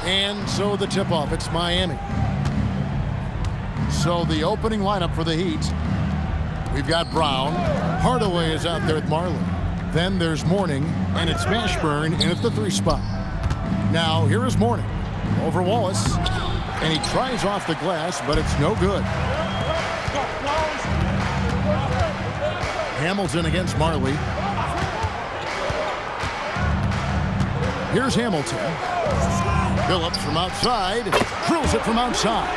And so the tip-off, it's Miami. So the opening lineup for the Heat, we've got Brown. Hardaway is out there with Marley. Then there's Mourning, and it's Mashburn in at the 3 spot. Now, here is Mourning over Wallace, and he tries off the glass, but it's no good. Hamilton against Marley. Here's Hamilton. Phillips from outside, drills it from outside.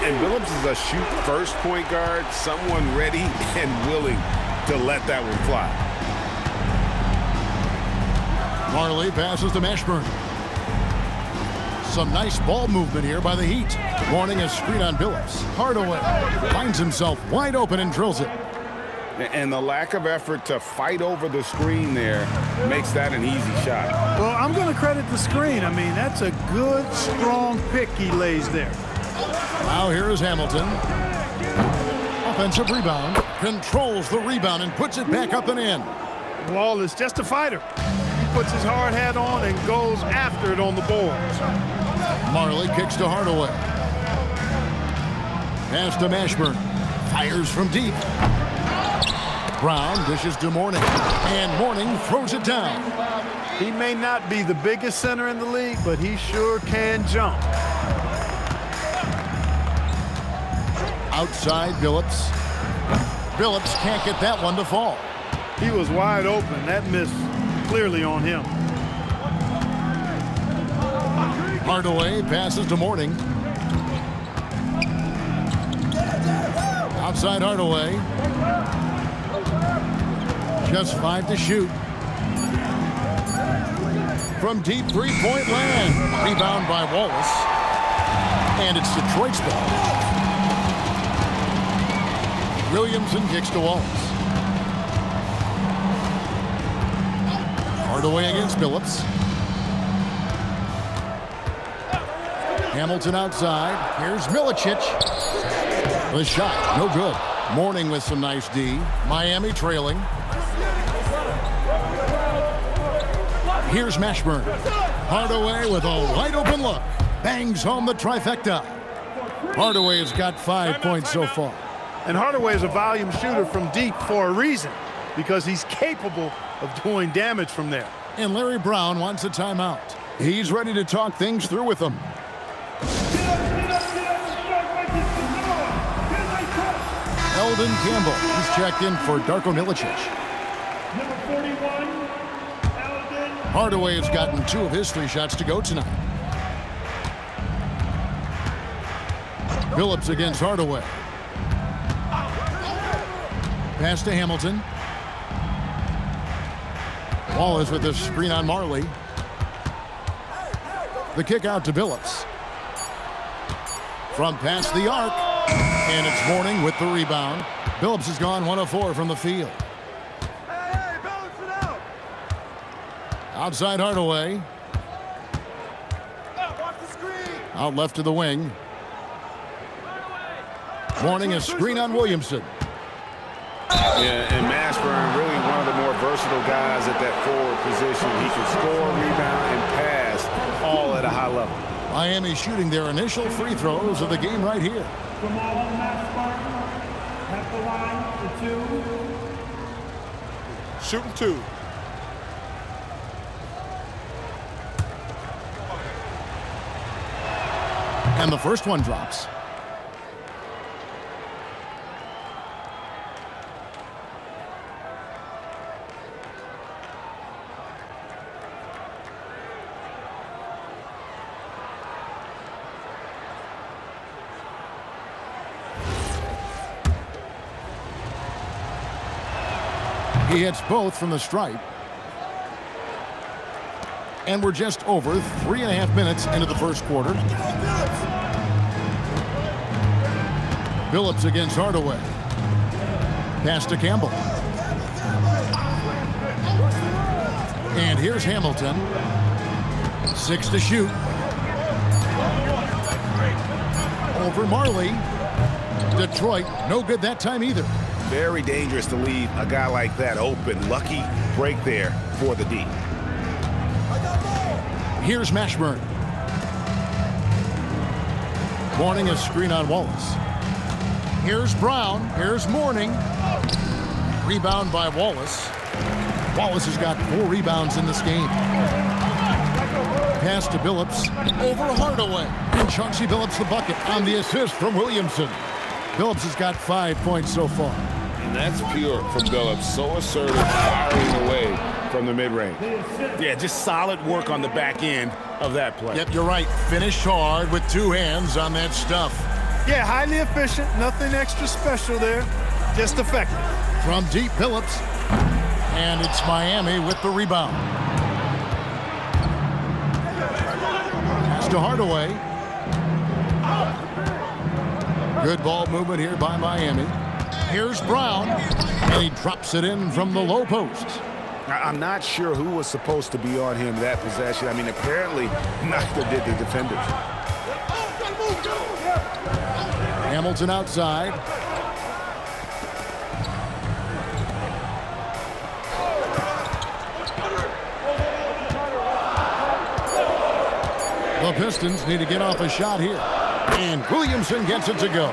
And Phillips is a shoot-first point guard, someone ready and willing to let that one fly. Marley passes to Mashburn. Some nice ball movement here by the Heat. Warning a screen on Phillips. Hardaway finds himself wide open and drills it. And the lack of effort to fight over the screen there makes that an easy shot. Well, I'm going to credit the screen. I mean, that's a good, strong pick he lays there. Now here is Hamilton. Offensive rebound. Controls the rebound and puts it back up and in. Wall is just a fighter. He puts his hard hat on and goes after it on the boards. Marley kicks to Hardaway. Pass to Mashburn. Fires from deep. Brown dishes to Mourning. And Mourning throws it down. He may not be the biggest center in the league, but he sure can jump. Outside Phillips. Phillips can't get that one to fall. He was wide open. That miss clearly on him. Hardaway passes to Mourning. Outside Hardaway. Just 5 to shoot. From deep three-point land. Rebound by Wallace. And it's Detroit's ball. Williamson kicks to Wallace. Hardaway against Phillips. Hamilton outside. Here's Milicic. The shot, no good. Mourning with some nice D. Miami trailing. Here's Mashburn. Hardaway with a wide open look. Bangs home the trifecta. Hardaway has got 5 points so far. And Hardaway is a volume shooter from deep for a reason, because he's capable of doing damage from there. And Larry Brown wants a timeout. He's ready to talk things through with them. Eldon Campbell, he's checked in for Darko Milicic. Hardaway has gotten 2 of his 3 shots to go tonight. Phillips against Hardaway. Pass to Hamilton. Wallace with the screen on Marley. The kick out to Phillips. From past the arc. And it's Mourning with the rebound. Phillips has gone 1 of 4 from the field. Outside Hardaway. Out left to the wing. Mourning a screen on Williamson. Yeah, and Mashburn, really one of the more versatile guys at that forward position. He can score, rebound, and pass all at a high level. Miami shooting their initial free throws of the game right here. Shooting 2. And the first one drops. He hits both from the stripe. And we're just over 3.5 minutes into the first quarter. Phillips against Hardaway. Pass to Campbell. And here's Hamilton. 6 to shoot. Over Marley. Detroit, no good that time either. Very dangerous to leave a guy like that open. Lucky break there for the D. Here's Mashburn. Mourning a screen on Wallace. Here's Brown. Here's Mourning. Rebound by Wallace. Wallace has got 4 rebounds in this game. Pass to Billups. Over Hardaway. And Chauncey Billups the bucket on the assist from Williamson. Billups has got 5 points so far. And that's pure from Billups. So assertive, firing away from the mid-range. Yeah, just solid work on the back end of that play. Yep, you're right. Finished hard with 2 hands on that stuff. Yeah, highly efficient. Nothing extra special there. Just effective. From deep, Billups. And it's Miami with the rebound. Pass to Hardaway. Good ball movement here by Miami. Here's Brown. And he drops it in from the low post. I'm not sure who was supposed to be on him that possession. I mean, apparently neither did the defenders. Hamilton outside. The Pistons need to get off a shot here. And Williamson gets it to go.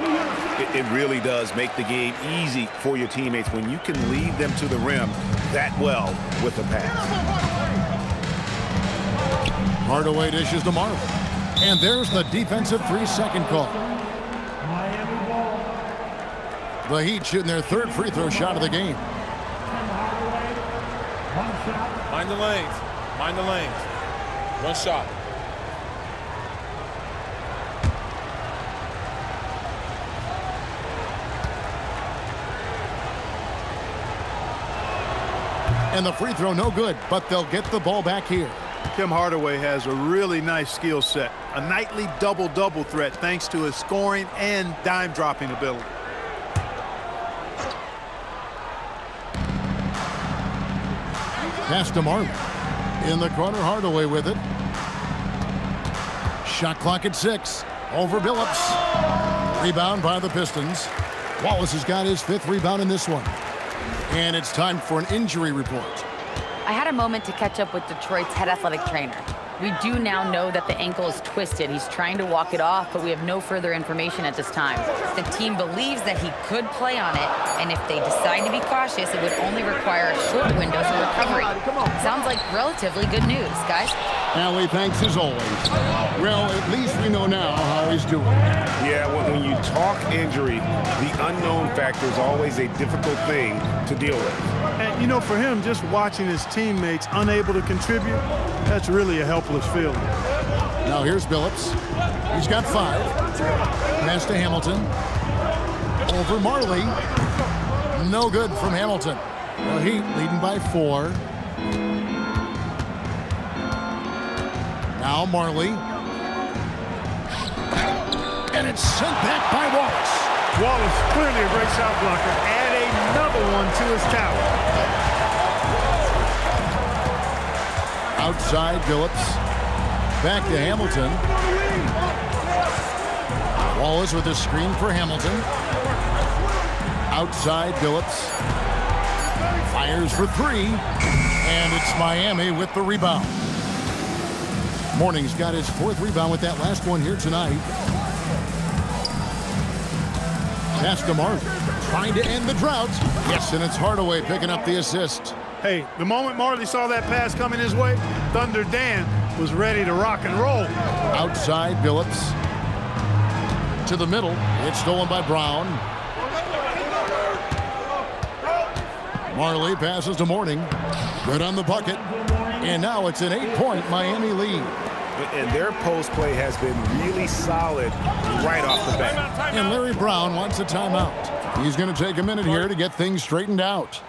It really does make the game easy for your teammates when you can lead them to the rim that well with the pass. Hardaway dishes to Marley. And there's the defensive 3-second call. The Heat shooting their 3rd free throw shot of the game. Mind the lanes. Mind the lanes. 1 shot. And the free throw no good, but they'll get the ball back here. Tim Hardaway has a really nice skill set. A nightly double-double threat thanks to his scoring and dime-dropping ability. Pass to Marley. In the corner, Hardaway with it. Shot clock at 6. Over Billups. Rebound by the Pistons. Wallace has got his 5th rebound in this one. And it's time for an injury report. I had a moment to catch up with Detroit's head athletic trainer. We do now know that the ankle is twisted. He's trying to walk it off, but we have no further information at this time. The team believes that he could play on it, and if they decide to be cautious, it would only require a short window for recovery. Sounds like relatively good news, guys. Allie, thanks as always. Well, at least we know now how he's doing. Yeah, when you talk injury, the unknown factor is always a difficult thing to deal with. And, you know, for him, just watching his teammates unable to contribute, that's really a helpless feeling. Now here's Billups. He's got 5. Pass to Hamilton. Over Marley. No good from Hamilton. The Heat leading by 4. Now Marley. And it's sent back by Wallace. Wallace, clearly a great shot blocker. Add another one to his tower. Outside Billups. Back to Hamilton. Wallace with a screen for Hamilton. Outside Billups. Fires for 3. And it's Miami with the rebound. Mourning's got his 4th rebound with that last one here tonight. Pass to Marley. Trying to end the drought. Yes, and it's Hardaway picking up the assist. Hey, the moment Marley saw that pass coming his way, Thunder Dan was ready to rock and roll. Outside Billups. To the middle. It's stolen by Brown. Marley passes to Mourning. Good on the bucket. And now it's an 8-point Miami lead. And their post play has been really solid right off the bat. And Larry Brown wants a timeout. He's going to take a minute here to get things straightened out.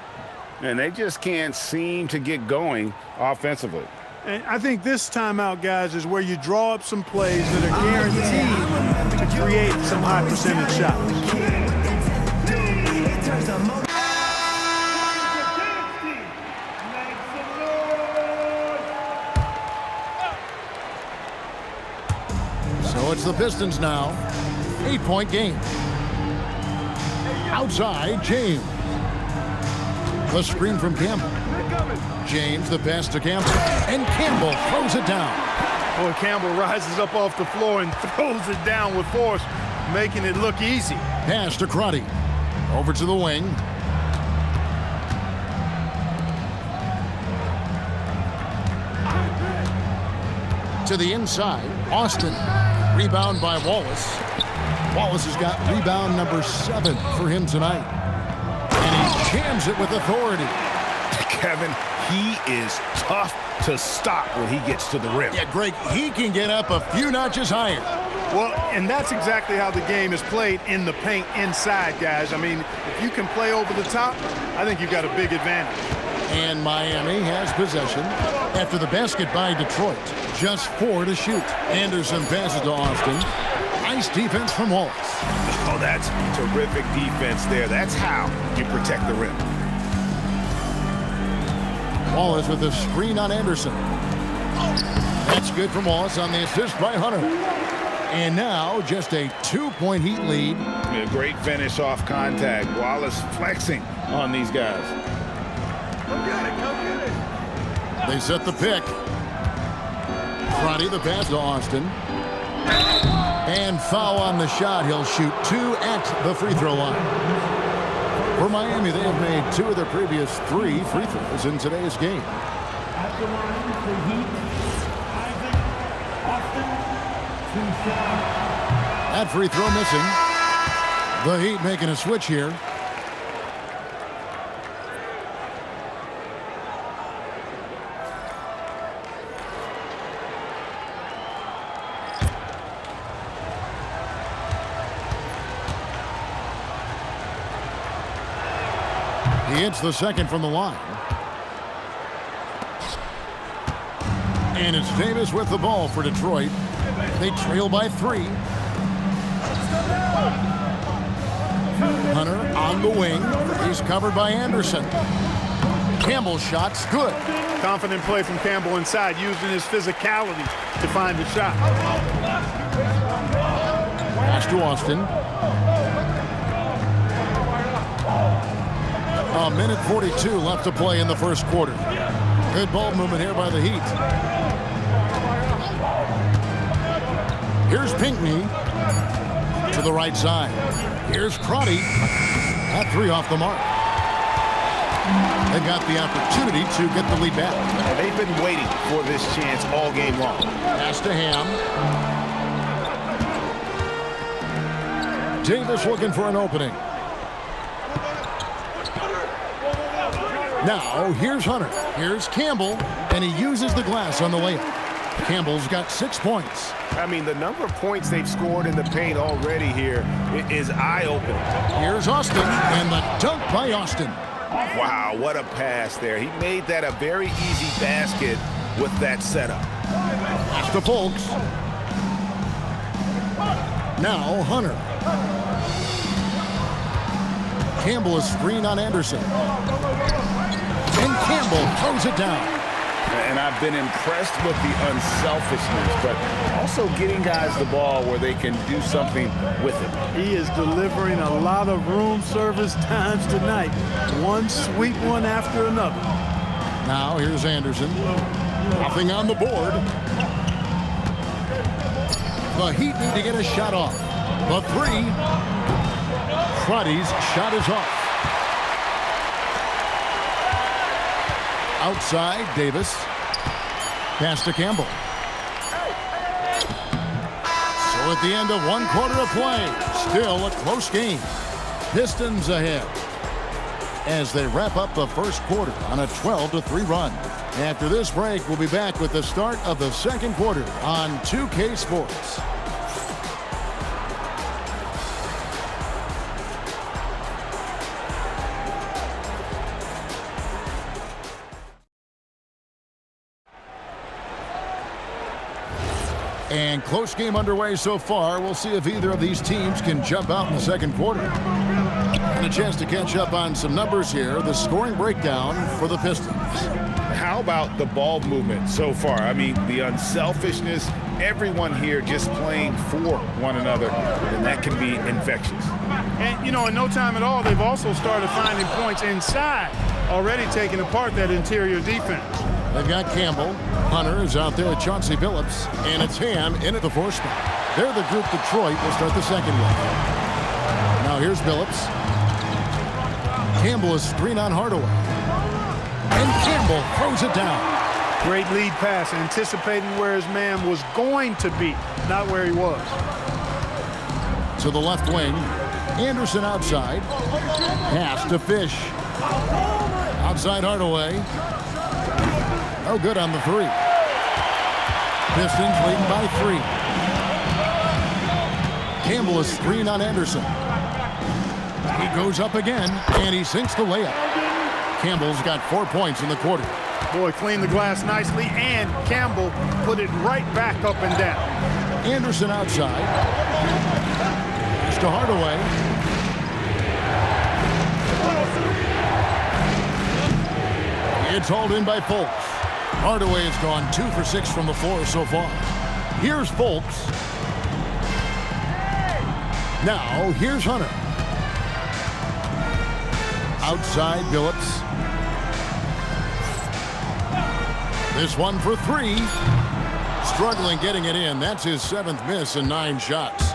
And they just can't seem to get going offensively. And I think this timeout, guys, is where you draw up some plays that are guaranteed to create some high percentage shots. So it's the Pistons now. 8-point game. Outside, James. The screen from Campbell. James, the pass to Campbell. And Campbell throws it down. Boy, Campbell rises up off the floor and throws it down with force, making it look easy. Pass to Crotty. Over to the wing. To the inside. Austin. Rebound by Wallace. Wallace has got rebound number 7 for him tonight. And he jams it with authority. Kevin, he is tough to stop when he gets to the rim. Yeah, Greg, he can get up a few notches higher. Well, and that's exactly how the game is played in the paint inside, guys. I mean, if you can play over the top, I think you've got a big advantage. And Miami has possession after the basket by Detroit. Just 4 to shoot. Anderson passes to Austin. Nice defense from Wallace. Oh, that's terrific defense there. That's how you protect the rim. Wallace with a screen on Anderson. That's good from Wallace on the assist by Hunter. And now just a 2-point Heat lead. A great finish off contact. Wallace flexing on these guys. They set the pick. Crotty the pass to Austin. And foul on the shot. He'll shoot 2 at the free throw line. For Miami, they have made 2 of their previous 3 free throws in today's game. At the line for Heat, Austin, 2 shots. That free throw missing. The Heat making a switch here. He hits the second from the line. And it's Davis with the ball for Detroit. They trail by 3. Hunter on the wing. He's covered by Anderson. Campbell's shot's good. Confident play from Campbell inside, using his physicality to find the shot. Pass to Austin. A minute 42 left to play in the first quarter. Good ball movement here by the Heat. Here's Pinckney to the right side. Here's Crotty. That 3 off the mark. They got the opportunity to get the lead back. They've been waiting for this chance all game long. Pass to Ham. Davis looking for an opening. Now, here's Hunter. Here's Campbell, and he uses the glass on the layup. Campbell's got 6 points. I mean, the number of points they've scored in the paint already here is eye-opening. Here's Austin, and the dunk by Austin. Wow, what a pass there. He made that a very easy basket with that setup. Pass to Folks. Now, Hunter. Campbell is screen on Anderson. And Campbell throws it down. And I've been impressed with the unselfishness, but also getting guys the ball where they can do something with it. He is delivering a lot of room service times tonight. One sweet one after another. Now here's Anderson. Nothing on the board. The Heat need to get a shot off. The 3. Crotty's shot is off. Outside, Davis. Pass to Campbell. So at the end of 1 quarter of play, still a close game. Pistons ahead as they wrap up the first quarter on a 12-3 run. After this break, we'll be back with the start of the second quarter on 2K Sports. And close game underway so far. We'll see if either of these teams can jump out in the second quarter. And a chance to catch up on some numbers here. The scoring breakdown for the Pistons. How about the ball movement so far? I mean, the unselfishness, everyone here just playing for one another, and that can be infectious. And, you know, in no time at all, they've also started finding points inside, already taking apart that interior defense. They've got Campbell. Hunter is out there with Chauncey Billups. And it's Ham in at the 4 spot. They're the group Detroit will start the second with. Now here's Billups. Campbell is screen on Hardaway. And Campbell throws it down. Great lead pass, anticipating where his man was going to be, not where he was. To the left wing. Anderson outside. Pass to Fish. Outside Hardaway. No good on the 3. Pistons leading by 3. Campbell is screen on Anderson. He goes up again, and he sinks the layup. Campbell's got 4 points in the quarter. Boy, cleaned the glass nicely, and Campbell put it right back up and down. Anderson outside. Pass to Hardaway. It's hauled in by Fultz. Hardaway has gone 2 for 6 from the floor so far. Here's Fultz. Now, here's Hunter. Outside Billups. This one for 3. Struggling getting it in. That's his 7th miss in 9 shots.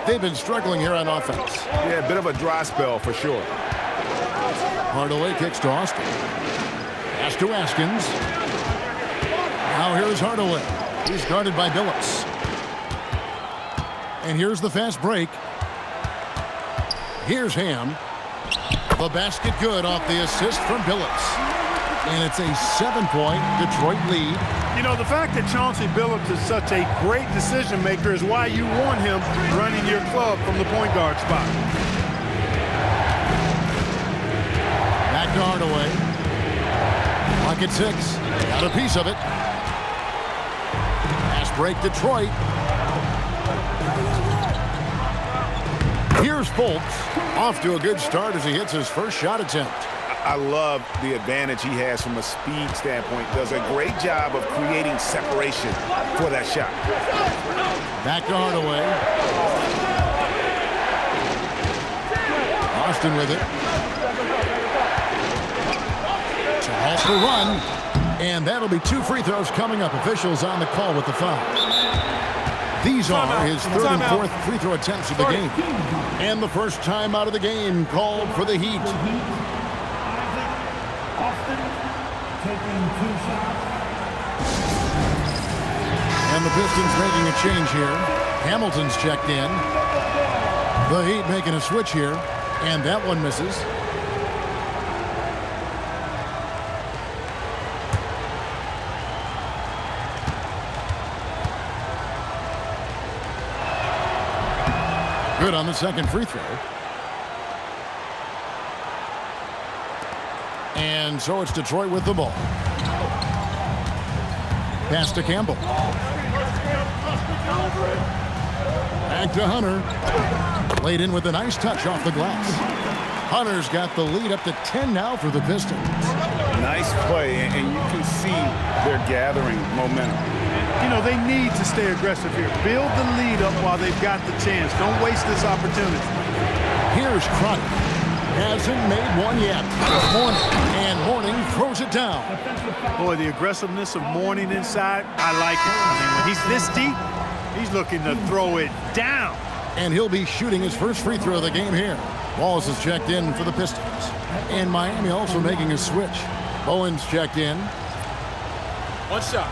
They've been struggling here on offense. Yeah, a bit of a dry spell for sure. Hardaway kicks to Austin. Pass to Askins. Now here's Hardaway. He's guarded by Billups. And here's the fast break. Here's Ham. The basket good off the assist from Billups. And it's a 7-point Detroit lead. You know, the fact that Chauncey Billups is such a great decision maker is why you want him running your club from the point guard spot. Back to Hardaway. Clock at 6. Got a piece of it. Pass break Detroit. Here's Fultz. Off to a good start as he hits his first shot attempt. I love the advantage he has from a speed standpoint. Does a great job of creating separation for that shot. Back to Hardaway. Austin with it. To halt the run. And that'll be 2 free throws coming up. Officials on the call with the foul. These are his 3rd and 4th free throw attempts of the game. And the first time out of the game called for the Heat. Austin taking 2 shots. And the Pistons making a change here. Hamilton's checked in. The Heat making a switch here. And that one misses. Good on the second free throw. And so it's Detroit with the ball. Pass to Campbell. Back to Hunter. Played in with a nice touch off the glass. Hunter's got the lead up to 10 now for the Pistons. Nice play, and you can see they're gathering momentum. You know, they need to stay aggressive here. Build the lead up while they've got the chance. Don't waste this opportunity. Here's Crotty. Hasn't made one yet. Mourning. And Mourning throws it down. Boy, the aggressiveness of Mourning inside, I like it. I mean, when he's this deep, he's looking to throw it down. And he'll be shooting his first free throw of the game here. Wallace is checked in for the Pistons. And Miami also making a switch. Bowen's checked in. 1 shot.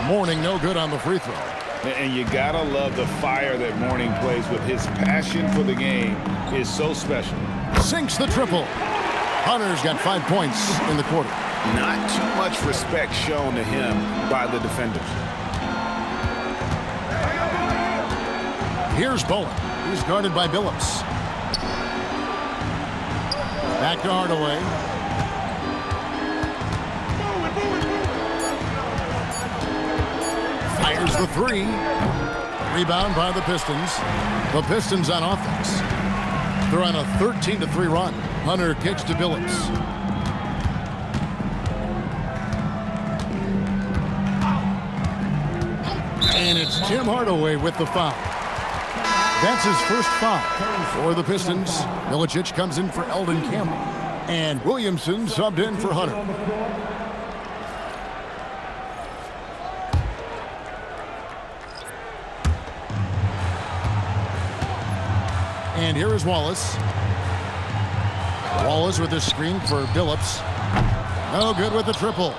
Mourning no good on the free throw. And you gotta love the fire that Mourning plays with. His passion for the game is so special. Sinks the triple. Hunter's got 5 points in the quarter. Not too much respect shown to him by the defenders. Here's Bowen. He's guarded by Billups. Back to Hardaway. Fires the 3. Rebound by the Pistons. The Pistons on offense. They're on a 13-3 run. Hunter kicks to Billups. It's Tim Hardaway with the foul. That's his first foul for the Pistons. Milicic comes in for Eldon Campbell. And Williamson subbed in for Hunter. And here is Wallace. Wallace with a screen for Billups. No good with the triple.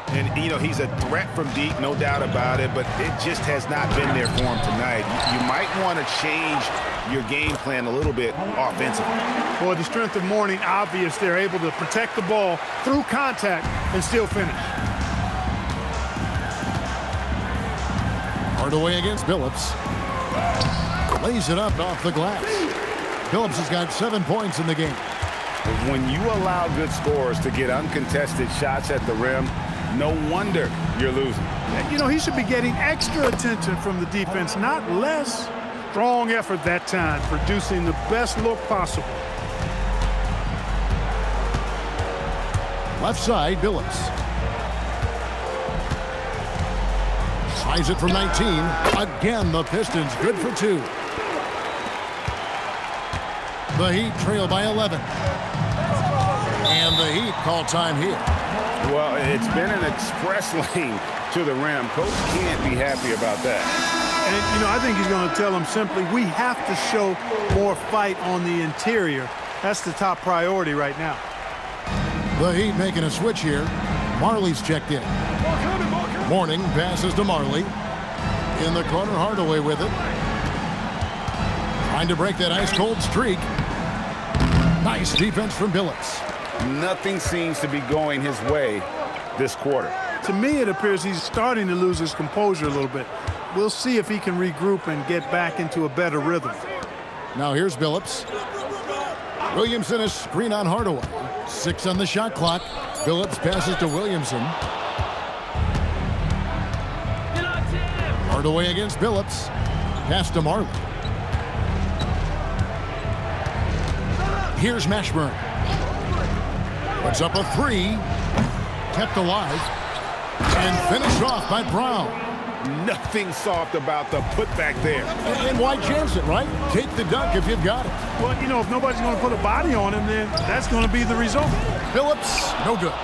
And, you know, he's a threat from deep, no doubt about it, but it just has not been there for him tonight. You might want to change your game plan a little bit offensively. Boy, the strength of Mourning obvious. They're able to protect the ball through contact and still finish. Hardaway against Billups. Lays it up off the glass. Billups has got 7 points in the game. When you allow good scorers to get uncontested shots at the rim, no wonder you're losing. You know, he should be getting extra attention from the defense, not less. Strong effort that time, producing the best look possible. Left side, Billups. Tries it from 19. Again, the Pistons good for 2. The Heat trail by 11. And the Heat call time here. Well, it's been an express lane to the rim. Coach can't be happy about that. And, you know, I think he's going to tell them simply, we have to show more fight on the interior. That's the top priority right now. The Heat making a switch here. Marley's checked in. Mourning passes to Marley. In the corner, Hardaway with it. Trying to break that ice-cold streak. Nice defense from Billups. Nothing seems to be going his way this quarter. To me, it appears he's starting to lose his composure a little bit. We'll see if he can regroup and get back into a better rhythm. Now here's Billups. Williamson is screen on Hardaway. 6 on the shot clock. Billups passes to Williamson. Hardaway against Billups. Pass to Marley. Here's Mashburn. Puts up a 3. Kept alive. And finished off by Brown. Nothing soft about the putback there. And why chance it, right? Take the dunk if you've got it. Well, you know, if nobody's going to put a body on him, then that's going to be the result. Billups, no good.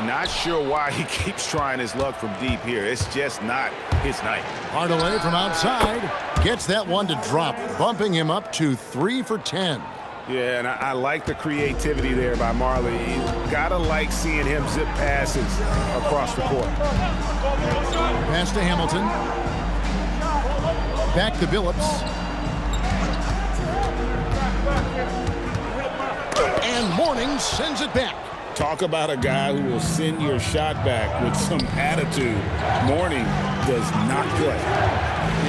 Not sure why he keeps trying his luck from deep here. It's just not his night. Hardaway from outside gets that one to drop, bumping him up to 3 for 10. Yeah, and I like the creativity there by Marley. You gotta like seeing him zip passes across the court. Pass to Hamilton. Back to Billups. And Mourning sends it back. Talk about a guy who will send your shot back with some attitude. Mourning does not play.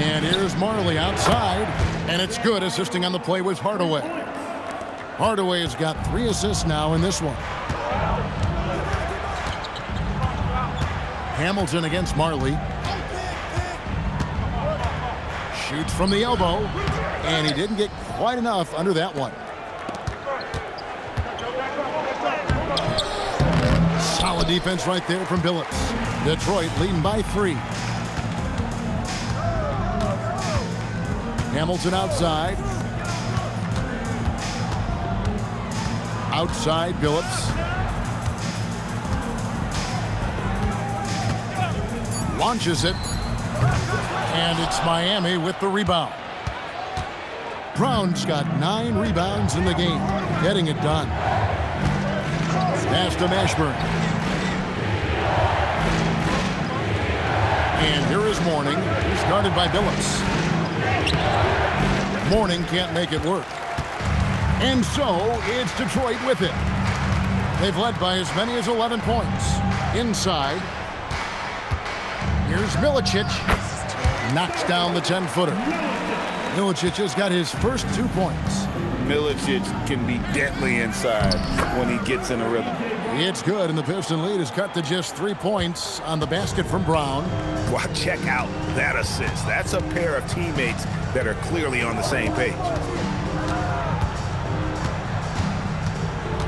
And here's Marley outside, and it's good. Assisting on the play was Hardaway. Hardaway has got 3 assists now in this one. Hamilton against Marley. Shoots from the elbow, and he didn't get quite enough under that one. Solid defense right there from Billups. Detroit leading by 3. Hamilton outside. Outside, Billups. Launches it. And it's Miami with the rebound. Brown's got 9 rebounds in the game. Getting it done. Pass to Mashburn. And here is Mourning. He's guarded by Billups. Mourning can't make it work. And so it's Detroit with it. They've led by as many as 11 points. Inside. Here's Milicic. Knocks down the 10-footer. Milicic has got his first 2 points. Milicic can be deadly inside when he gets in a rhythm. It's good, and the Piston lead is cut to just 3 points on the basket from Brown. Wow, check out that assist. That's a pair of teammates that are clearly on the same page.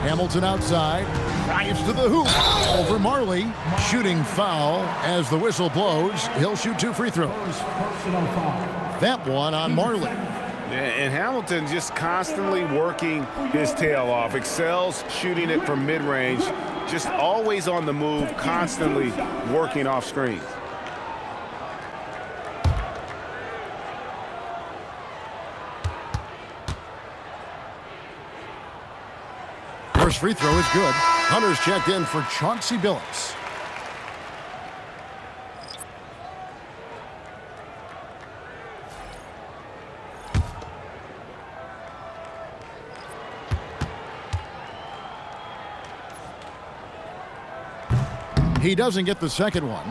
Hamilton outside. Drives to the hoop. Over Marley. Shooting foul as the whistle blows. He'll shoot 2 free throws. Personal foul. That one on Marley. And Hamilton just constantly working his tail off. Excels shooting it from mid-range. Just always on the move, constantly working off screens. First free throw is good. Hunter's checked in for Chauncey Billups. He doesn't get the second one.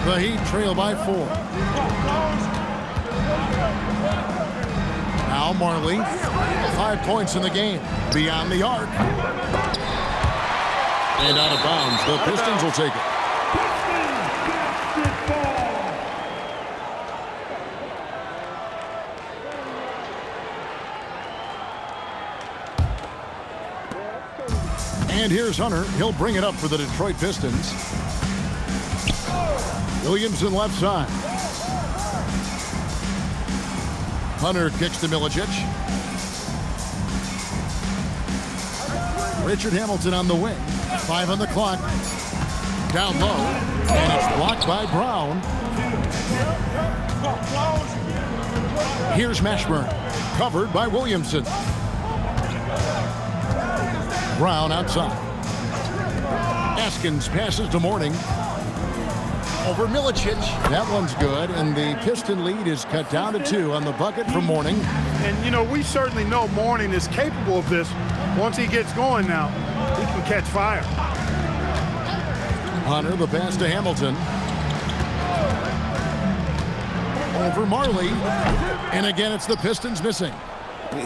The Heat trail by 4. Now Marley, 5 points in the game, beyond the arc. And out of bounds, the Pistons will take it. And here's Hunter. He'll bring it up for the Detroit Pistons. Williamson left side. Hunter kicks to Milicic. Richard Hamilton on the wing. 5 on the clock. Down low. And it's blocked by Brown. Here's Mashburn. Covered by Williamson. Brown outside. Askins passes to Mourning. Over Milicic. That one's good, and the Piston lead is cut down to 2 on the bucket for Mourning. And, you know, we certainly know Mourning is capable of this. Once he gets going now, he can catch fire. Hunter, the pass to Hamilton. Over Marley. And again, it's the Pistons missing.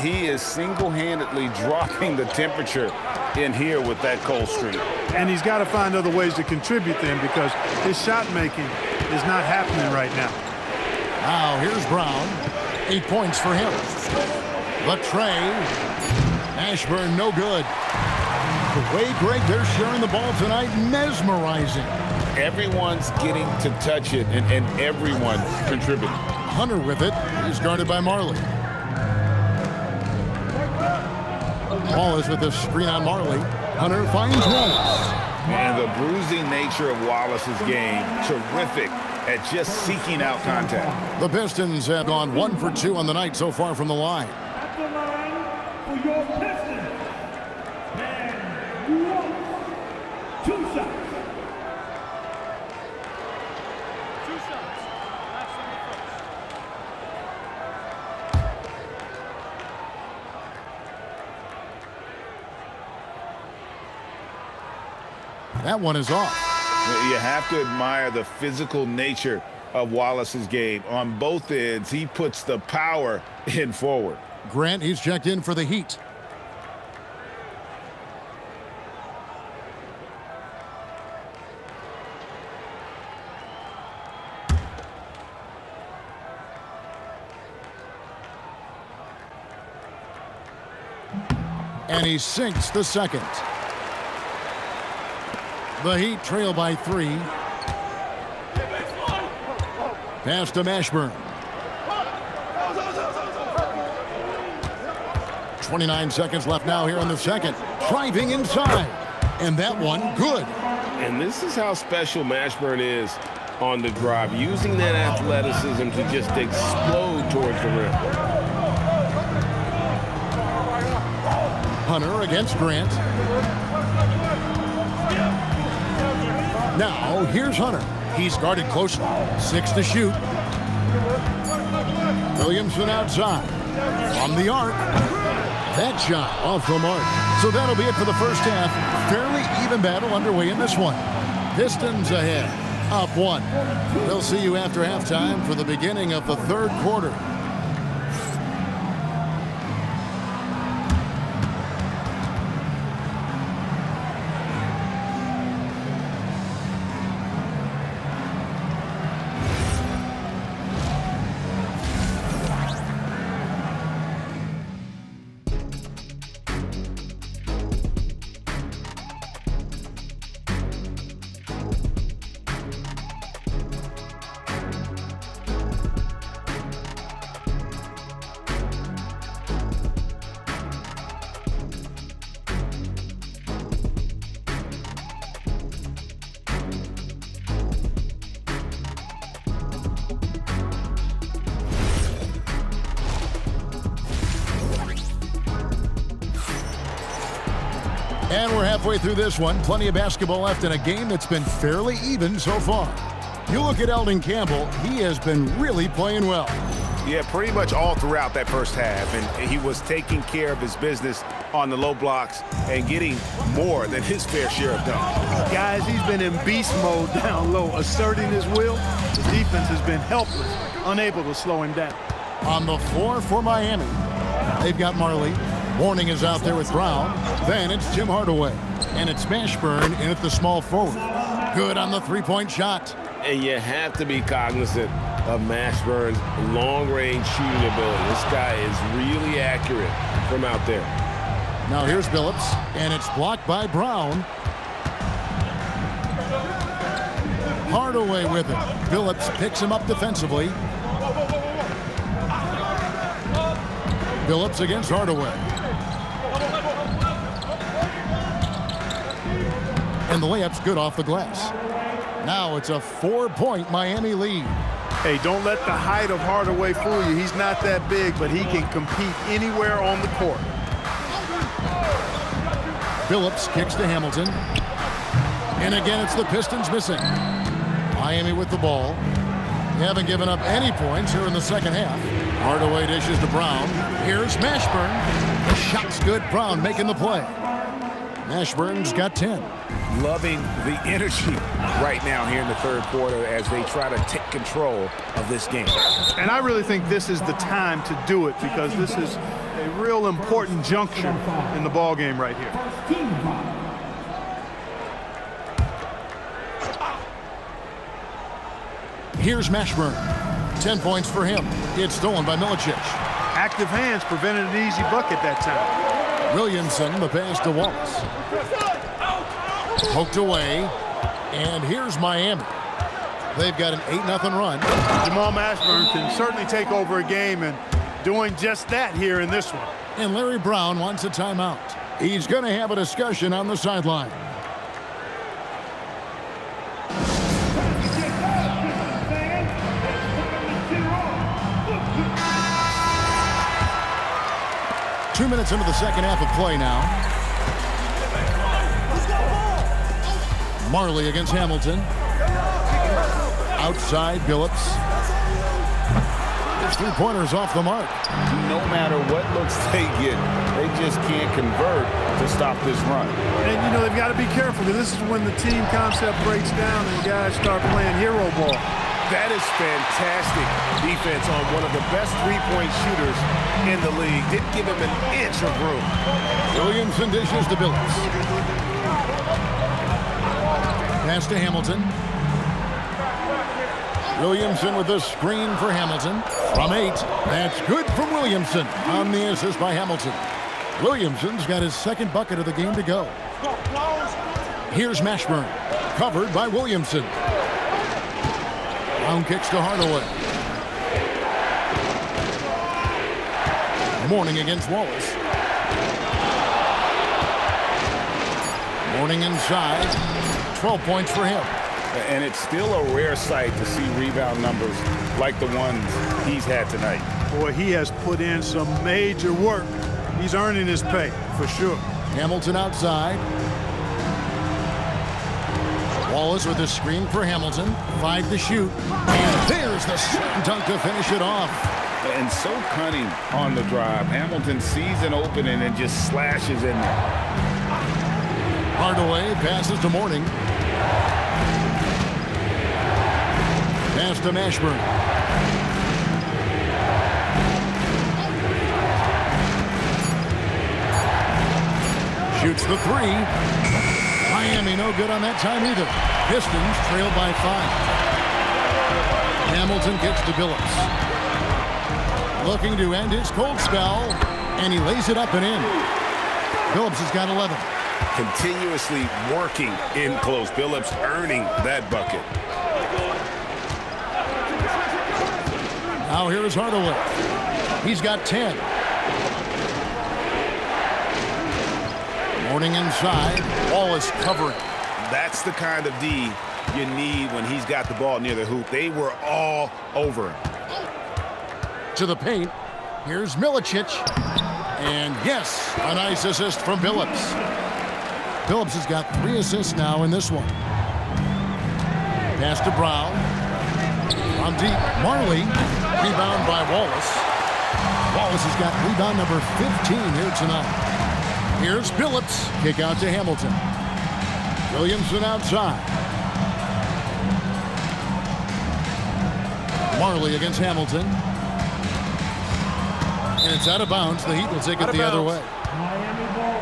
He is single-handedly dropping the temperature in here with that cold streak. And he's got to find other ways to contribute then because his shot making is not happening right now. Now here's Brown. 8 points for him. The tray. Ashburn no good. The way, Greg, they're sharing the ball tonight, mesmerizing. Everyone's getting to touch it and everyone contributing. Hunter with it. He's guarded by Marley. Wallace with the screen on Marley. Hunter finds Wallace. And the bruising nature of Wallace's game, terrific at just seeking out contact. The Pistons have gone 1 for 2 on the night so far from the line. At the line for your Pistons. And Wallace. 2 shots. That one is off. You have to admire the physical nature of Wallace's game. On both ends, he puts the power in forward. Grant, he's checked in for the Heat. And he sinks the second. The Heat trail by 3. Pass to Mashburn. 29 seconds left now here in the second. Driving inside. And that one, good. And this is how special Mashburn is on the drive, using that athleticism to just explode towards the rim. Hunter against Grant. Now, here's Hunter. He's guarded closely. 6 to shoot. Williamson outside. From the arc. That shot off the mark. So that'll be it for the first half. Fairly even battle underway in this one. Pistons ahead. Up 1. We'll see you after halftime for the beginning of the third quarter. And we're halfway through this one. Plenty of basketball left in a game that's been fairly even so far. You look at Eldon Campbell, he has been really playing well. Yeah, pretty much all throughout that first half, and he was taking care of his business on the low blocks and getting more than his fair share of dunks. Guys, he's been in beast mode down low, asserting his will. The defense has been helpless, unable to slow him down. On the floor for Miami, they've got Marley. Warning is out there with Brown. Then it's Tim Hardaway. And it's Mashburn in at the small forward. Good on the three-point shot. And you have to be cognizant of Mashburn's long-range shooting ability. This guy is really accurate from out there. Now here's Billups, and it's blocked by Brown. Hardaway with it. Billups picks him up defensively. Billups against Hardaway. And the layup's good off the glass. Now it's a 4-point Miami lead. Hey, don't let the height of Hardaway fool you. He's not that big, but he can compete anywhere on the court. Billups kicks to Hamilton. And again, it's the Pistons missing. Miami with the ball. They haven't given up any points here in the second half. Hardaway dishes to Brown. Here's Mashburn. The shot's good. Brown making the play. Mashburn's got 10. Loving the energy right now here in the third quarter as they try to take control of this game. And I really think this is the time to do it because this is a real important juncture in the ball game right here. Team foul. Here's Mashburn. 10 points for him. It's stolen by Milicic. Active hands prevented an easy bucket that time. Williamson, the pass to Wallace. Poked away. And here's Miami. They've got an 8-0 run. Jamal Mashburn can certainly take over a game and doing just that here in this one. And Larry Brown wants a timeout. He's going to have a discussion on the sideline. Two minutes into the second half of play now. Marley against Hamilton. Outside, Billups. His three-pointers off the mark. No matter what looks they get, they just can't convert to stop this run. And, you know, they've got to be careful because this is when the team concept breaks down and guys start playing hero ball. That is fantastic defense on one of the best three-point shooters in the league. Didn't give him an inch of room. Williamson dishes to Billups. Pass to Hamilton. Williamson with the screen for Hamilton. From 8. That's good from Williamson on the assist by Hamilton. Williamson's got his second bucket of the game to go. Here's Mashburn. Covered by Williamson. Brown kicks to Hardaway. Mourning against Wallace. Mourning inside. 12 points for him. And it's still a rare sight to see rebound numbers like the ones he's had tonight. Boy, he has put in some major work. He's earning his pay, for sure. Hamilton outside. Wallace with a screen for Hamilton. 5 to shoot. And there's the slam dunk to finish it off. And so cunning on the drive. Hamilton sees an opening and just slashes in there. Hardaway passes to Mourning. Pass to Mashburn. Shoots the 3. Miami no good on that time either. Pistons trailed by 5. Hamilton gets to Billups. Looking to end his cold spell, and he lays it up and in. Billups has got 11. Continuously working in close. Billups earning that bucket. Now here is Hardaway. He's got 10. Mourning inside. Wallace covering. That's the kind of D you need when he's got the ball near the hoop. They were all over him. To the paint. Here's Milicic. And yes, a nice assist from Billups. Phillips has got 3 assists now in this one. Pass to Brown. From deep, Marley. Rebound by Wallace. Wallace has got rebound number 15 here tonight. Here's Phillips. Kick out to Hamilton. Williamson outside. Marley against Hamilton. And it's out of bounds. The Heat will take it the other way. Miami ball.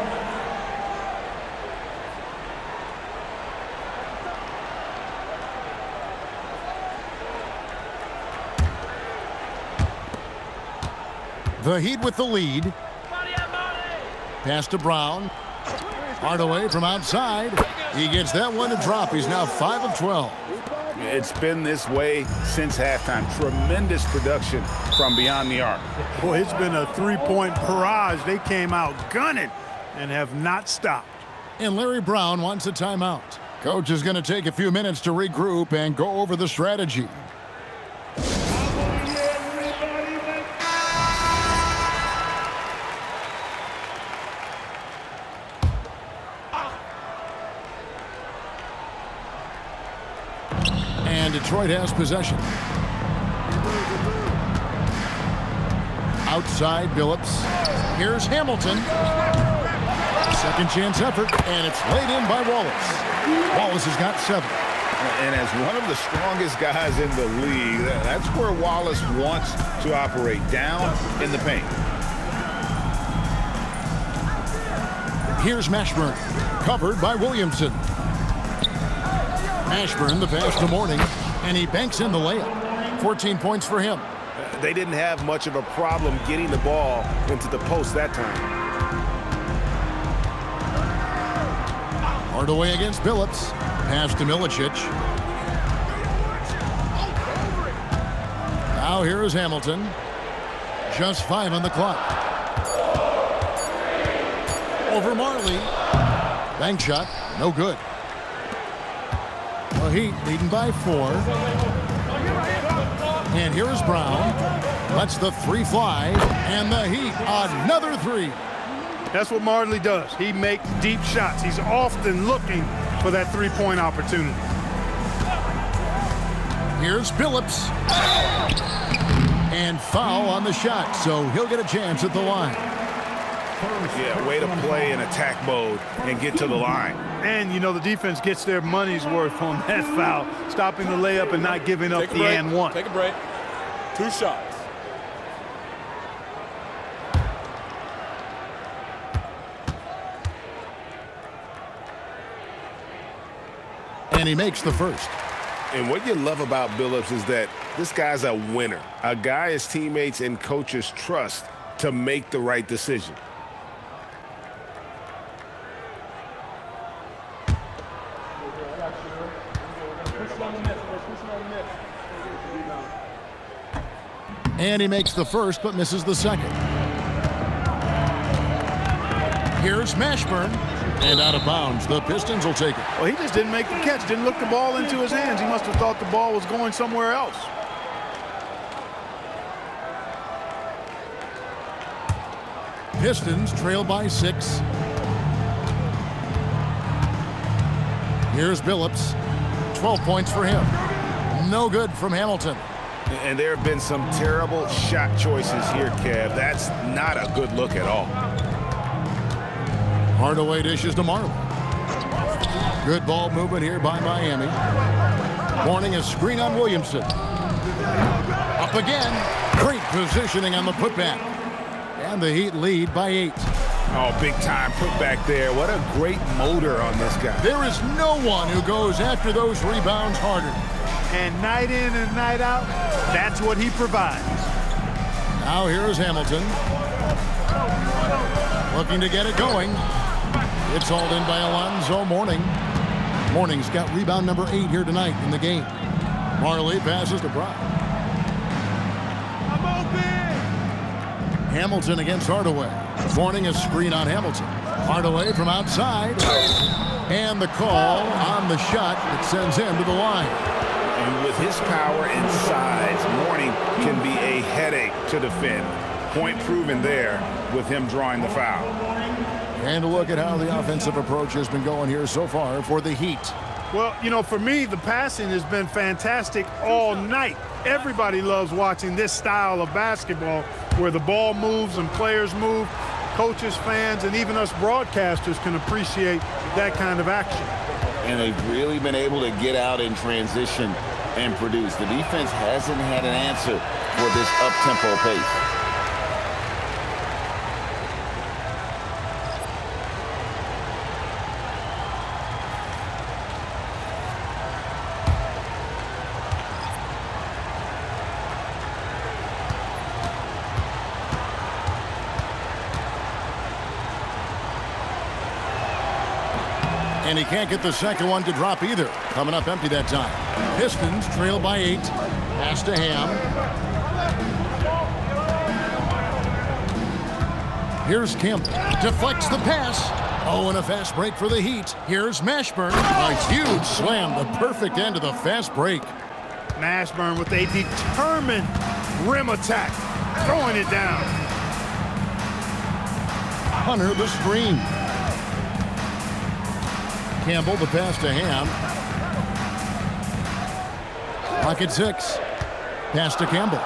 The Heat with the lead. Pass to Brown. Hardaway from outside. He gets that one to drop. He's now 5 of 12. It's been this way since halftime. Tremendous production from beyond the arc. Boy, it's been a three-point barrage. They came out gunning and have not stopped. And Larry Brown wants a timeout. Coach is going to take a few minutes to regroup and go over the strategy. And Detroit has possession. Outside Phillips. Here's Hamilton. Second chance effort, and it's laid in by Wallace. Wallace has got 7. And as one of the strongest guys in the league, that's where Wallace wants to operate, down in the paint. Here's Mashburn, covered by Williamson. Mashburn, the pass to Mourning, and he banks in the layup. 14 points for him. They didn't have much of a problem getting the ball into the post that time. Hardaway against Phillips. Pass to Milicic. Now here is Hamilton. Just 5 on the clock. Over Marley. Bank shot. No good. The Heat leading by 4. And here is Brown. Lets the 3 fly. And the Heat, another 3. That's what Marley does. He makes deep shots. He's often looking for that three-point opportunity. Here's Phillips. And foul on the shot, so he'll get a chance at the line. Yeah, way to play in attack mode and get to the line. And, you know, the defense gets their money's worth on that foul, stopping the layup and not giving up the and one. Take a break. 2 shots. And he makes the first. And what you love about Billups is that this guy's a winner, a guy his teammates and coaches trust to make the right decision. And he makes the first, but misses the second. Here's Mashburn. And out of bounds. The Pistons will take it. Well, he just didn't make the catch, didn't look the ball into his hands. He must have thought the ball was going somewhere else. Pistons trail by 6. Here's Billups. 12 points for him. No good from Hamilton. And there have been some terrible shot choices here, Kev. That's not a good look at all. Hardaway dishes to Marley. Good ball movement here by Miami. Warning a screen on Williamson. Up again. Great positioning on the putback. And the Heat lead by 8. Oh, big time putback there. What a great motor on this guy. There is no one who goes after those rebounds harder. And night in and night out, that's what he provides. Now here is Hamilton. Looking to get it going. It's hauled in by Alonzo Mourning. Mourning's got rebound number 8 here tonight in the game. Marley passes to Brown. I'm open. Hamilton against Hardaway. Mourning a screen on Hamilton. Hardaway from outside. And the call on the shot that sends him to the line. And with his power and size, Mourning can be a headache to defend. Point proven there with him drawing the foul. And a look at how the offensive approach has been going here so far for the Heat. Well, you know, for me, the passing has been fantastic all night. Everybody loves watching this style of basketball where the ball moves and players move. Coaches, fans, and even us broadcasters can appreciate that kind of action. And they've really been able to get out in transition and produce. The defense hasn't had an answer for this up-tempo pace. And he can't get the second one to drop either. Coming up empty that time. Pistons trail by 8. Pass to Ham. Here's Campbell. Deflects the pass. Oh, and a fast break for the Heat. Here's Mashburn. A huge slam. The perfect end of the fast break. Mashburn with a determined rim attack. Throwing it down. Hunter the screen. Campbell the pass to Ham. Pocket 6. Pass to Campbell.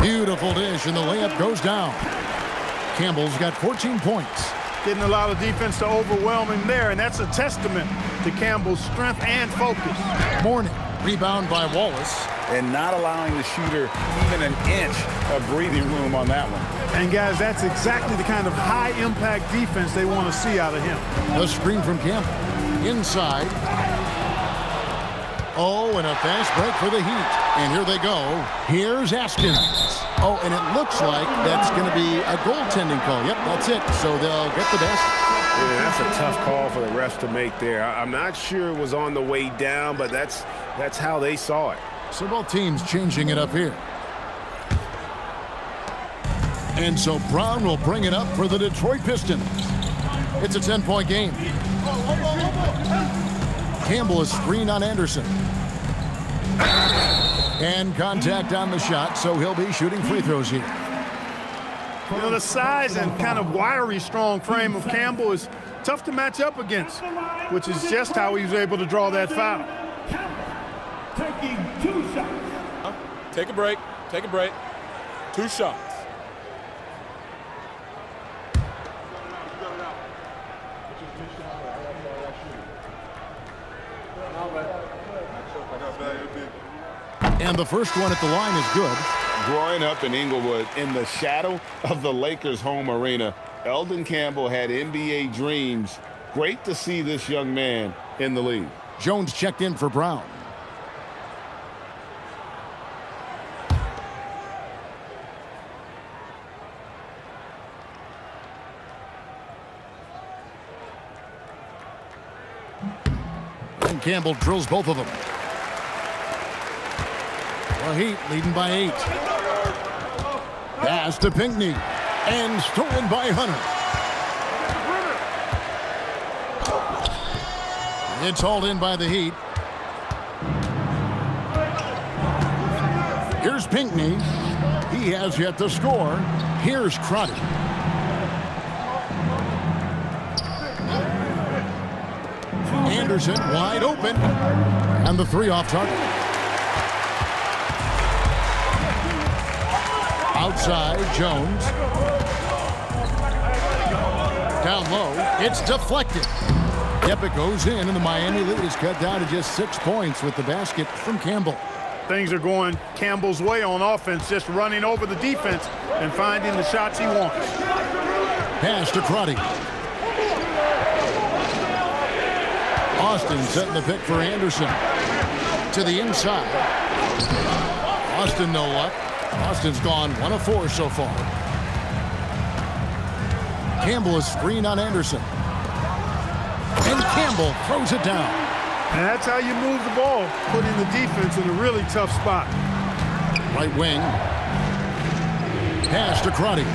Beautiful dish, and the layup goes down. Campbell's got 14 points. Getting a lot of defense to overwhelm him there, and that's a testament to Campbell's strength and focus. Mourning. Rebound by Wallace. And not allowing the shooter even an inch of breathing room on that one. And, guys, that's exactly the kind of high-impact defense they want to see out of him. A screen from Campbell. Inside. Oh, and a fast break for the Heat. And here they go. Here's Askins. Oh, and it looks like that's going to be a goaltending call. Yep, that's it. So they'll get the basket. Yeah, that's a tough call for the refs to make there. I'm not sure it was on the way down, but that's how they saw it. So both teams changing it up here. And so Brown will bring it up for the Detroit Pistons. It's a 10-point game. Campbell is screened on Anderson. And contact on the shot, so he'll be shooting free throws here. You know, the size and kind of wiry, strong frame of Campbell is tough to match up against, which is just how he was able to draw that foul. Taking 2 shots. Take a break. Take a break. 2 shots. And the first one at the line is good. Growing up in Inglewood, in the shadow of the Lakers' home arena, Eldon Campbell had NBA dreams. Great to see this young man in the league. Jones checked in for Brown. And Campbell drills both of them. The Heat leading by 8. Pass to Pinckney. And stolen by Hunter. It's hauled in by the Heat. Here's Pinckney. He has yet to score. Here's Crotty. Anderson wide open. And the 3 off target. Outside, Jones. Down low, it's deflected. Yep, it goes in, and the Miami lead is cut down to just 6 points with the basket from Campbell. Things are going Campbell's way on offense, just running over the defense and finding the shots he wants. Pass to Crotty. Austin setting the pick for Anderson. To the inside. Austin no luck. Austin's gone 1 of 4 so far. Campbell is screened on Anderson. And Campbell throws it down. And that's how you move the ball, putting the defense in a really tough spot. Right wing. Pass to Crotty.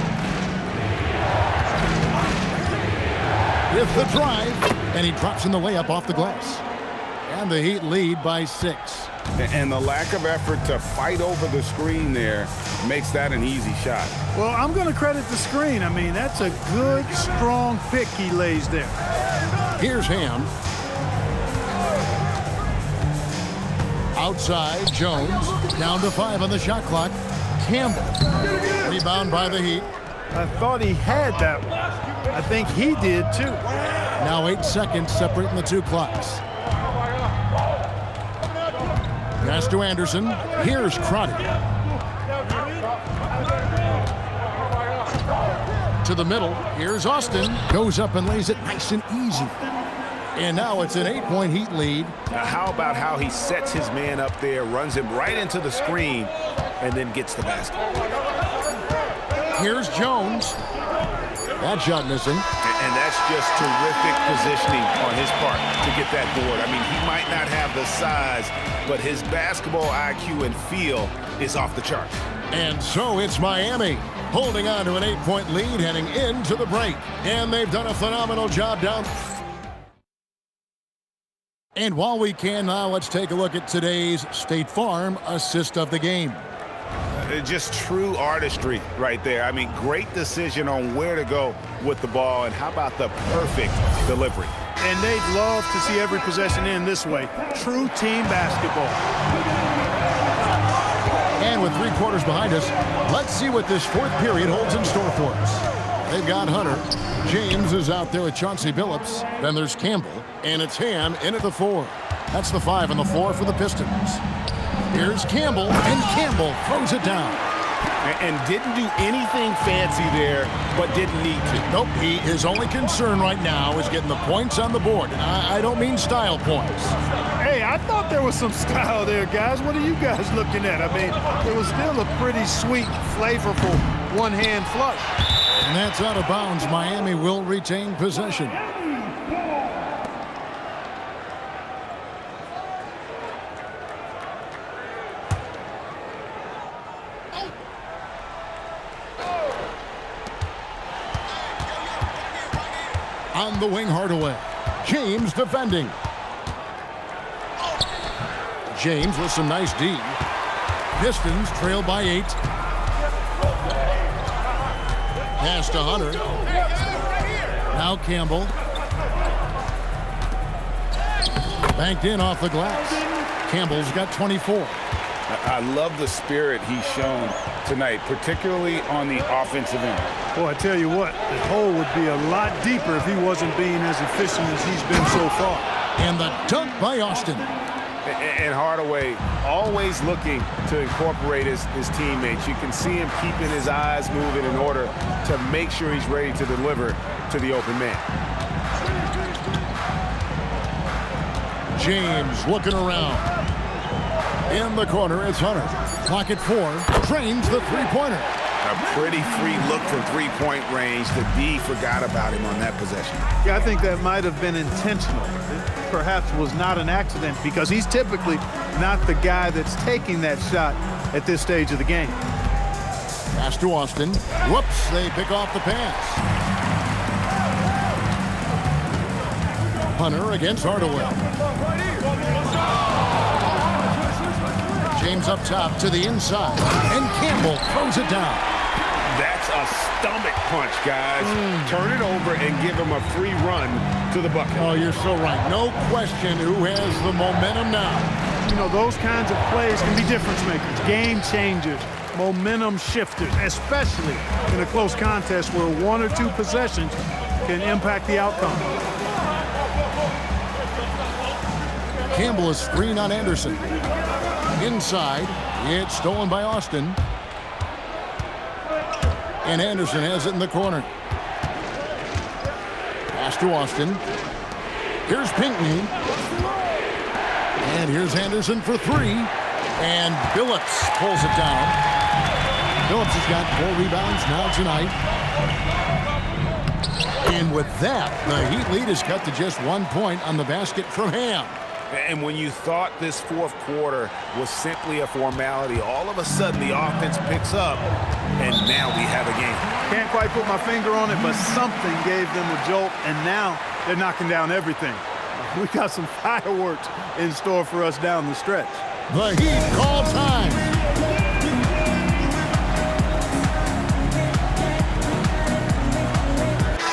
With the drive. And he drops in the layup off the glass. And the Heat lead by 6. And the lack of effort to fight over the screen there makes that an easy shot. Well, I'm going to credit the screen. I mean, that's a good, strong pick he lays there. Here's Ham. Outside, Jones. Down to 5 on the shot clock. Campbell. Rebound by the Heat. I thought he had that one. I think he did, too. Now 8 seconds separating the two clocks. Pass to Anderson. Here's Crotty. To the middle. Here's Austin. Goes up and lays it nice and easy. And now it's an 8-point Heat lead. How about how he sets his man up there, runs him right into the screen, and then gets the basket. Here's Jones. That shot missing. And that's just terrific positioning on his part to get that board. I mean, he might not have the size, but his basketball IQ and feel is off the charts. And so it's Miami holding on to an 8-point lead heading into the break. And they've done a phenomenal job down. And while we can now, let's take a look at today's State Farm assist of the game. Just true artistry right there. I mean, great decision on where to go with the ball, and how about the perfect delivery? And they'd love to see every possession end this way. True team basketball. And with 3 quarters behind us, let's see what this 4th period holds in store for us. They've got Hunter. James is out there with Chauncey Billups. Then there's Campbell, and it's Ham in at the 4. That's the 5 and the 4 for the Pistons. Here's Campbell, and Campbell throws it down. And didn't do anything fancy there, but didn't need to. Nope, his only concern right now is getting the points on the board. And I don't mean style points. Hey, I thought there was some style there, guys. What are you guys looking at? I mean, it was still a pretty sweet, flavorful one-hand flush. And that's out of bounds. Miami will retain possession. On the wing, Hardaway. James defending. James with some nice D. Pistons trail by 8. Pass to Hunter. Now Campbell. Banked in off the glass. Campbell's got 24. I love the spirit he's shown tonight, particularly on the offensive end. Boy, I tell you what, the hole would be a lot deeper if he wasn't being as efficient as he's been so far. And the dunk by Austin. And Hardaway always looking to incorporate his teammates. You can see him keeping his eyes moving in order to make sure he's ready to deliver to the open man. James looking around. In the corner, it's Hunter. Clock at 4. Drains the three-pointer. A pretty free look from three-point range. The D forgot about him on that possession. Yeah, I think that might have been intentional. It perhaps was not an accident because he's typically not the guy that's taking that shot at this stage of the game. Pass to Austin. Whoops, they pick off the pass. Hunter against Hardaway. James up top to the inside, and Campbell throws it down. That's a stomach punch, guys. Turn it over and give him a free run to the bucket. Oh, you're so right. No question who has the momentum now. You know, those kinds of plays can be difference makers, game changers, momentum shifters, especially in a close contest where 1 or 2 possessions can impact the outcome. Campbell is screen on Anderson. Inside, it's stolen by Austin. And Anderson has it in the corner. Pass to Austin. Here's Pinckney. And here's Anderson for 3. And Billups pulls it down. Billups has got 4 rebounds now tonight. And with that, the Heat lead is cut to just 1 point on the basket from Ham. And when you thought this fourth quarter was simply a formality, all of a sudden the offense picks up, and now we have a game. Can't quite put my finger on it, but something gave them a jolt, and now they're knocking down everything. We got some fireworks in store for us down the stretch. The Heat call time.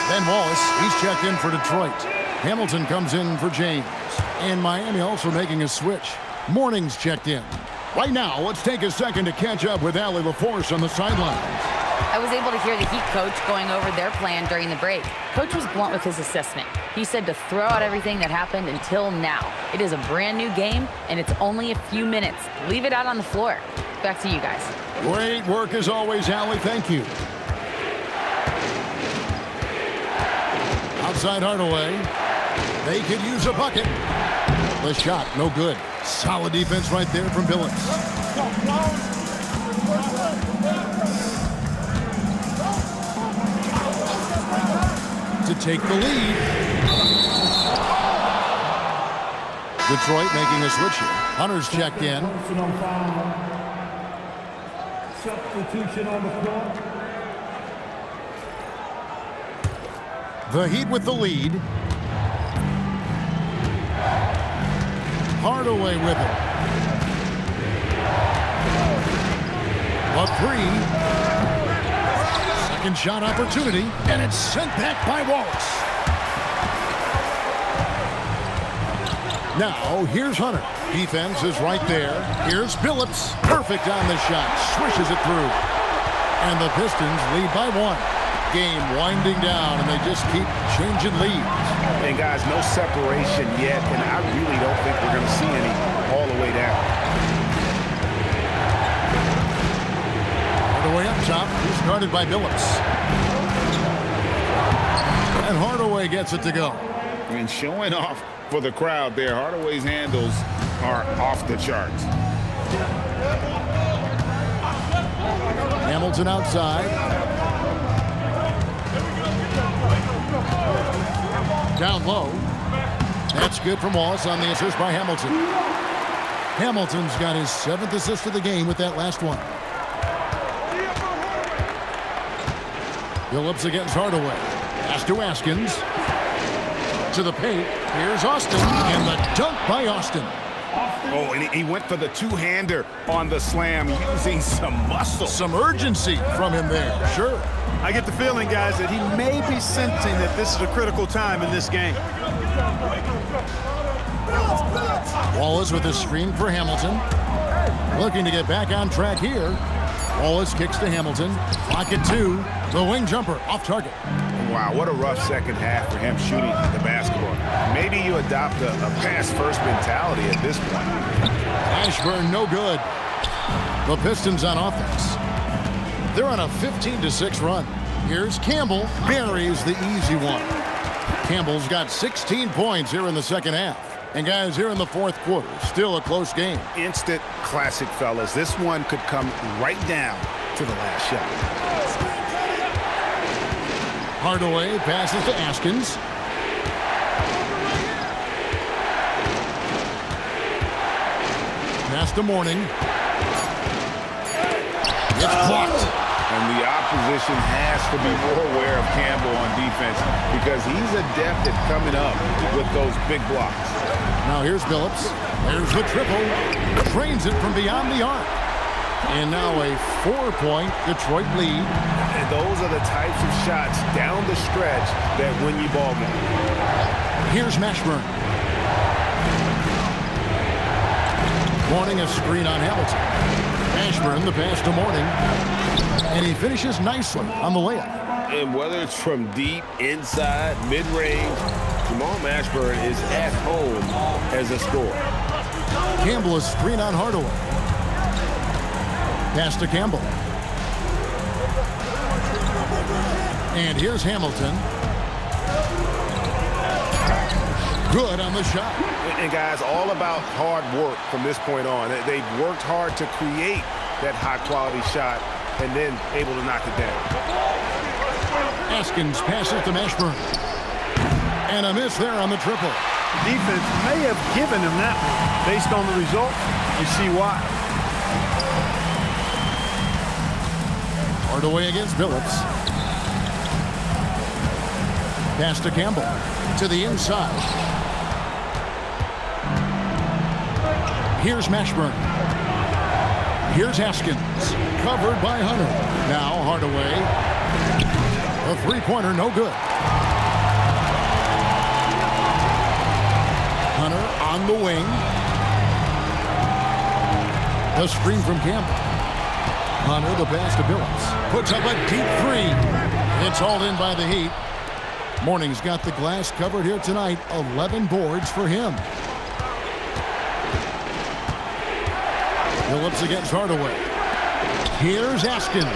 Ben Wallace, he's checked in for Detroit. Hamilton comes in for James. And Miami also making a switch. Morning's checked in. Right now, let's take a second to catch up with Allie LaForce on the sidelines. I was able to hear the Heat coach going over their plan during the break. Coach was blunt with his assessment. He said to throw out everything that happened until now. It is a brand new game, and it's only a few minutes. Leave it out on the floor. Back to you guys. Great work as always, Allie. Thank you. Outside Hardaway. They could use a bucket. The shot, no good. Solid defense right there from Billups. To take the lead. Detroit making a switch here. Hunter's checked in. Personal foul. Substitution on the floor. The Heat with the lead. Hardaway with it. A three. Second shot opportunity, and it's sent back by Wallace. Now, here's Hunter. Defense is right there. Here's Billups. Perfect on the shot. Swishes it through. And the Pistons lead by 1. Game winding down, and they just keep changing leads. And guys, no separation yet, and I really don't think we're going to see any all the way down. Hardaway up top, he's guarded by Billups. And Hardaway gets it to go. And showing off for the crowd there, Hardaway's handles are off the charts. Hamilton outside. Down low. That's good from Wallace on the assist by Hamilton. Hamilton's got his 7th assist of the game with that last one. Billups against Hardaway. Pass to Askins. To the paint. Here's Austin. And the dunk by Austin. Oh, and he went for the two-hander on the slam, using some muscle. Some urgency from him there. Sure. I get the feeling, guys, that he may be sensing that this is a critical time in this game. Wallace with a screen for Hamilton. Looking to get back on track here. Wallace kicks to Hamilton. Clock at 2. The wing jumper off target. Wow, what a rough second half for him shooting the basketball. Maybe you adopt a pass-first mentality at this point. Ashburn, no good. The Pistons on offense. They're on a 15-6 run. Here's Campbell. Buries the easy one. Campbell's got 16 points here in the second half. And guys, here in the fourth quarter, still a close game. Instant classic, fellas. This one could come right down to the last shot. Hardaway passes to Askins. Pass to Morning. It's blocked. And the opposition has to be more aware of Campbell on defense because he's adept at coming up with those big blocks. Now here's Billups. There's the triple. Trains it from beyond the arc. And now a 4-point Detroit lead. And those are the types of shots down the stretch that win you ball game. Here's Mashburn. Morning a screen on Hamilton. Mashburn the pass to Morning. And he finishes nicely on the layup. And whether it's from deep, inside, mid-range, Jamal Mashburn is at home as a scorer. Campbell a screen on Hardaway. Pass to Campbell. And here's Hamilton. Good on the shot. And guys, all about hard work from this point on. They've worked hard to create that high-quality shot and then able to knock it down. Askins passes to Mashburn. And a miss there on the triple. Defense may have given him that one. Based on the result, you see why. Hardaway against Billups. Pass to Campbell. To the inside. Here's Mashburn. Here's Haskins. Covered by Hunter. Now Hardaway. A three-pointer, no good. Hunter on the wing. A screen from Campbell. Hunter, the pass to Billups. Puts up a deep three. It's hauled in by the Heat. Mourning's got the glass covered here tonight. 11 boards for him. Billups against Hardaway. Here's Haskins.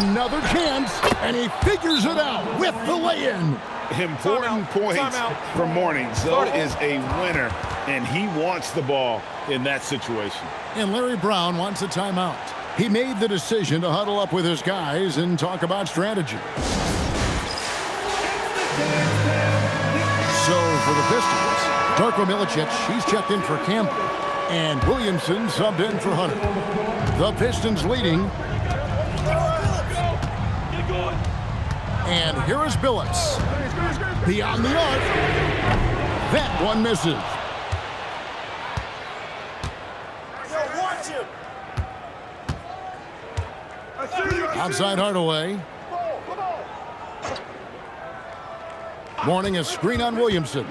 Another chance, and he figures it out with the lay-in. Important points for Mourning. Zoe is a winner, and he wants the ball in that situation. And Larry Brown wants a timeout. He made the decision to huddle up with his guys and talk about strategy. So for the Pistons, Darko Milicic, he's checked in for Campbell. And Williamson subbed in for Hunter. The Pistons leading. And here is Billups. Beyond the arc. That one misses. Outside Hardaway. Mourning a screen on Williamson.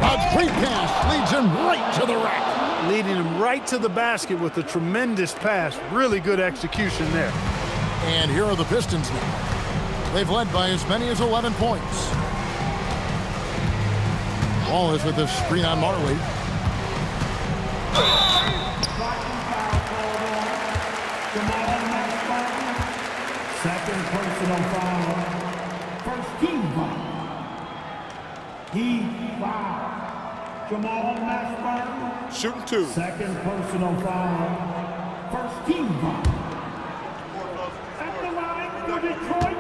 A great pass leads him right to the rack. Leading him right to the basket with a tremendous pass. Really good execution there. And here are the Pistons now. They've led by as many as 11 points. Wallace with a screen on Marley. Second personal foul. First team foul. He foul. Jamal Mashburn. Shooting two. Second personal foul. First team foul. At the line for Detroit,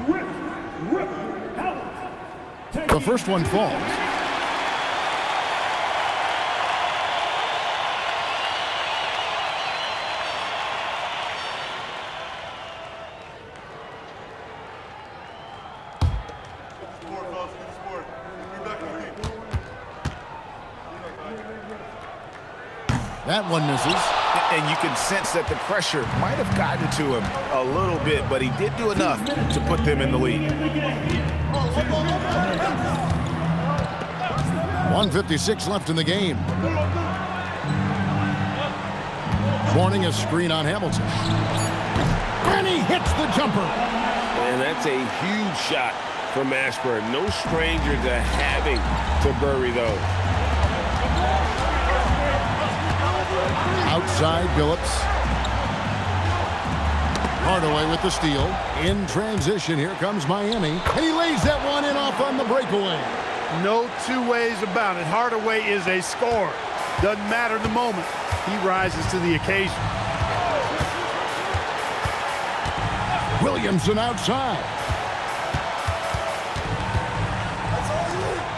Rip Hamilton. The first one falls. That one misses. And you can sense that the pressure might have gotten to him a little bit, but he did do enough to put them in the lead. 1:56 left in the game. Mourning a screen on Hamilton. And he hits the jumper. And that's a huge shot from Mashburn. No stranger to having to bury those. Outside Billups. Hardaway with the steal. In transition, here comes Miami. And he lays that one in off on the breakaway. No two ways about it. Hardaway is a scorer. Doesn't matter the moment. He rises to the occasion. Williamson outside.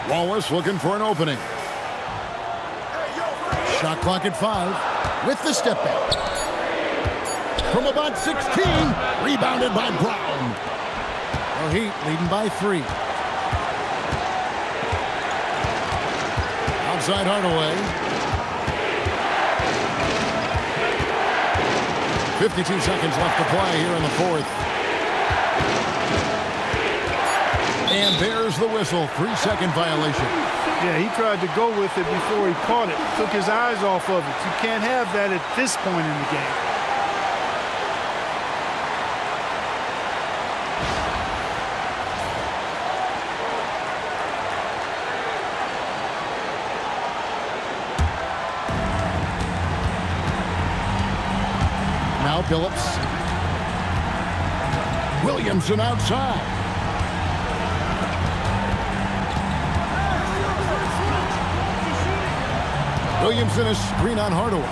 Wallace looking for an opening. Shot clock at 5 with the step back. From about 16, rebounded by Brown. The Heat leading by 3. Outside Hardaway. 52 seconds left to play here in the fourth. And there's the whistle. 3-second violation. Yeah, he tried to go with it before he caught it. Took his eyes off of it. You can't have that at this point in the game. Now Billups. Williamson outside. Williamson a screen on Hardaway.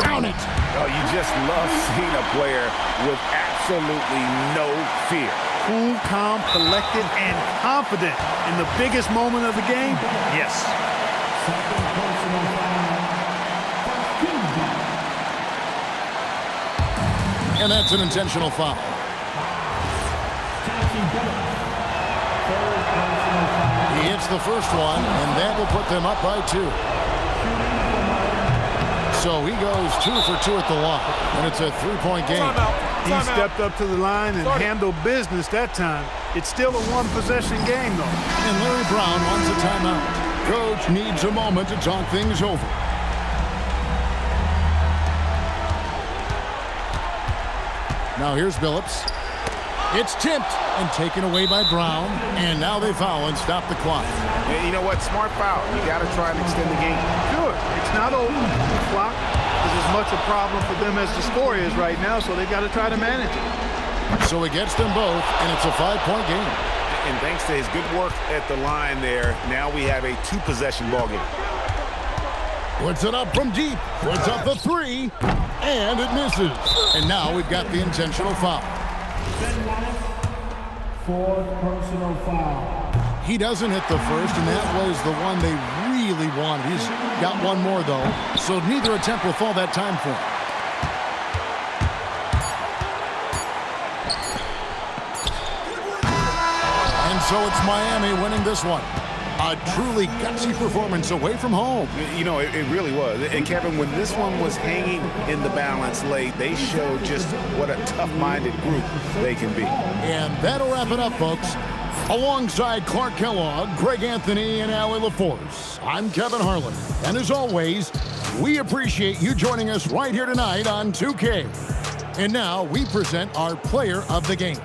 Count it. Oh, you just love seeing a player with absolutely no fear. Cool, calm, collected, and confident in the biggest moment of the game. Yes. Second personal foul. First team foul. And that's an intentional foul. Tennessee Billups. Third personal foul. He hits hits the first one, and that will put them up by 2. So he goes 2 for 2 at the line, and it's a 3-point game. He stepped up to the line and handled business that time. It's still a one-possession game, though. And Larry Brown wants a timeout. Coach needs a moment to talk things over. Now here's Billups. It's tipped and taken away by Brown. And now they foul and stop the clock. And you know what? Smart foul. You got to try and extend the game. Sure, it's not over. The clock is as much a problem for them as the score is right now, so they've got to try to manage it. So he gets them both, and it's a 5-point game. And thanks to his good work at the line there, now we have a 2-possession ball game. Puts it up from deep. Puts up the 3, and it misses. And now we've got the intentional foul. Fourth personal foul. He doesn't hit the first, and that was the one they really wanted. He's got one more, though, so neither attempt will fall that time for him. And so it's Miami winning this one. A truly gutsy performance away from home. You know, it really was. And, Kevin, when this one was hanging in the balance late, they showed just what a tough-minded group they can be. And that'll wrap it up, folks. Alongside Clark Kellogg, Greg Anthony, and Allie LaForce, I'm Kevin Harlan. And as always, we appreciate you joining us right here tonight on 2K. And now we present our player of the game.